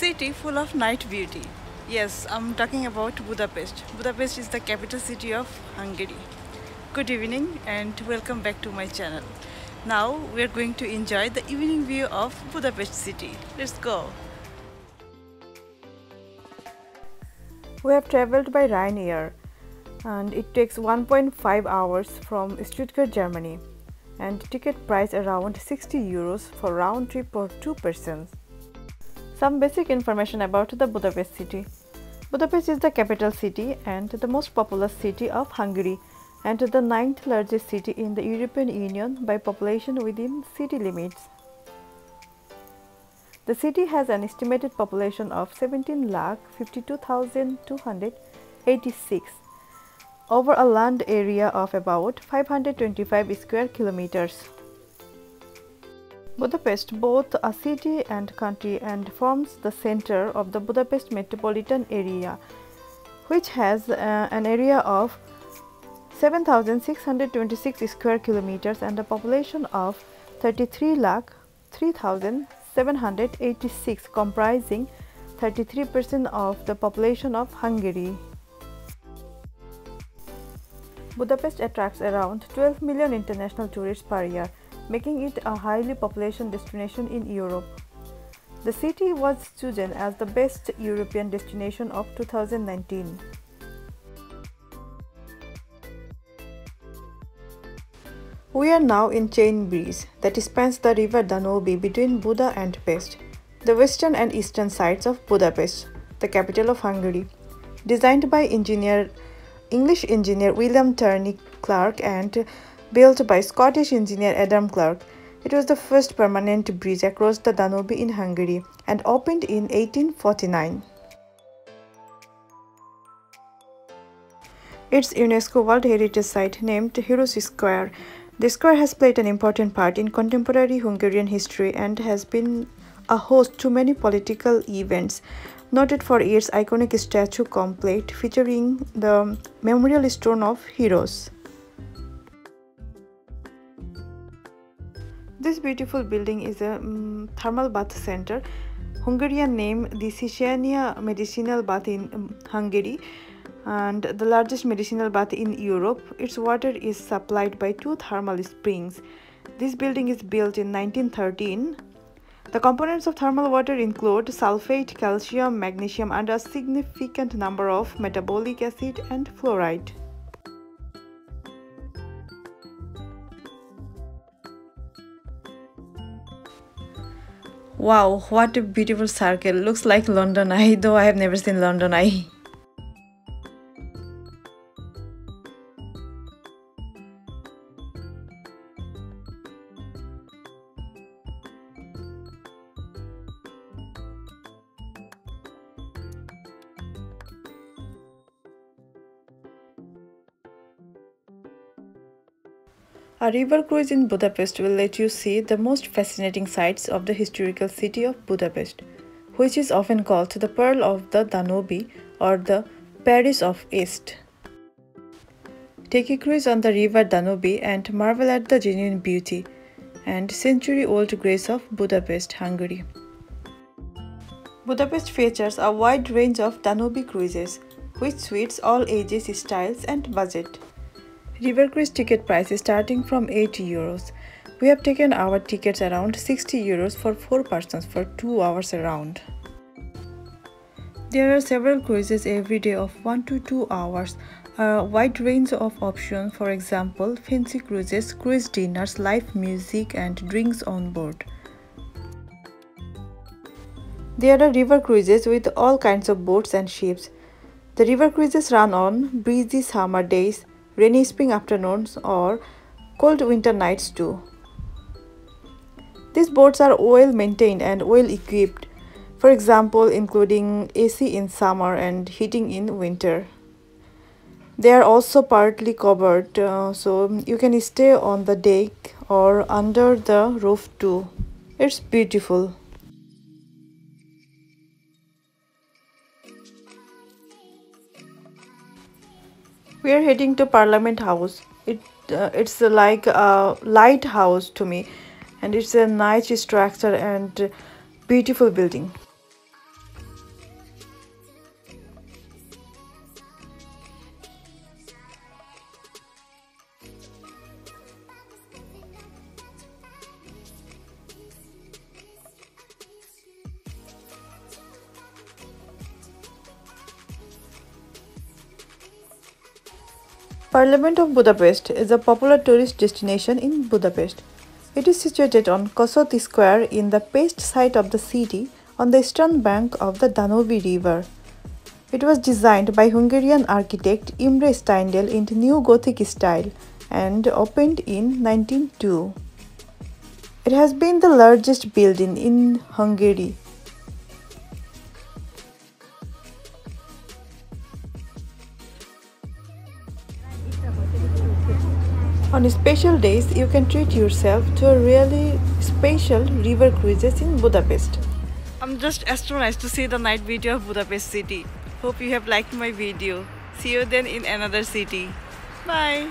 city full of night beauty. Yes, I'm talking about Budapest. Budapest is the capital city of Hungary. Good evening and welcome back to my channel. Now we are going to enjoy the evening view of Budapest city. Let's go. We have traveled by Ryanair and it takes 1.5 hours from Stuttgart, Germany, and ticket price around 60 euros for round trip for 2 persons. Some basic information about the Budapest city. Budapest is the capital city and the most populous city of Hungary and the 9th largest city in the European Union by population within city limits. The city has an estimated population of 17,52,286 over a land area of about 525 square kilometers. Budapest, both a city and country, and forms the center of the Budapest metropolitan area, which has an area of 7,626 square kilometers and a population of 33,03,786, comprising 33% of the population of Hungary. Budapest attracts around 12 million international tourists per year, making it a highly population destination in Europe. The city was chosen as the best European destination of 2019. We are now in Chain Bridge that spans the river Danube between Buda and Pest, the western and eastern sides of Budapest, the capital of Hungary. Designed by English engineer William Turney Clark and built by Scottish engineer Adam Clark, it was the first permanent bridge across the Danube in Hungary and opened in 1849. Its UNESCO World Heritage Site named Heroes Square. The square has played an important part in contemporary Hungarian history and has been a host to many political events, noted for its iconic statue complete featuring the memorial stone of heroes. This beautiful building is a thermal bath center, Hungarian name the Széchenyi medicinal bath in Hungary, and the largest medicinal bath in Europe. Its water is supplied by 2 thermal springs. This building is built in 1913. The components of thermal water include sulfate, calcium, magnesium, and a significant number of metabolic acid and fluoride. Wow, what a beautiful circle. Looks like London Eye, though I have never seen London Eye. A river cruise in Budapest will let you see the most fascinating sights of the historical city of Budapest, which is often called the Pearl of the Danube or the Paris of East. Take a cruise on the river Danube and marvel at the genuine beauty and century-old grace of Budapest, Hungary. Budapest features a wide range of Danube cruises, which suits all ages, styles, and budget. River cruise ticket price is starting from 8 euros. We have taken our tickets around 60 euros for 4 persons for 2 hours around. There are several cruises every day of 1 to 2 hours, a wide range of options, for example, fancy cruises, cruise dinners, live music, and drinks on board. There are river cruises with all kinds of boats and ships. The river cruises run on breezy summer days, rainy spring afternoons, or cold winter nights too. These boats are well maintained and well equipped, for example, including AC in summer and heating in winter. They are also partly covered, so you can stay on the deck or under the roof too. It's beautiful. We are heading to Parliament House. It's like a lighthouse to me, and it's a nice structure and beautiful building. Parliament of Budapest is a popular tourist destination in Budapest. It is situated on Kossuth Square in the past side of the city on the eastern bank of the Danube river. It was designed by Hungarian architect Imre Steindl in New Gothic style and opened in 1902. It has been the largest building in Hungary. On special days, you can treat yourself to a really special river cruises in Budapest. I'm just astonished to see the night video of Budapest city. Hope you have liked my video. See you then in another city. Bye.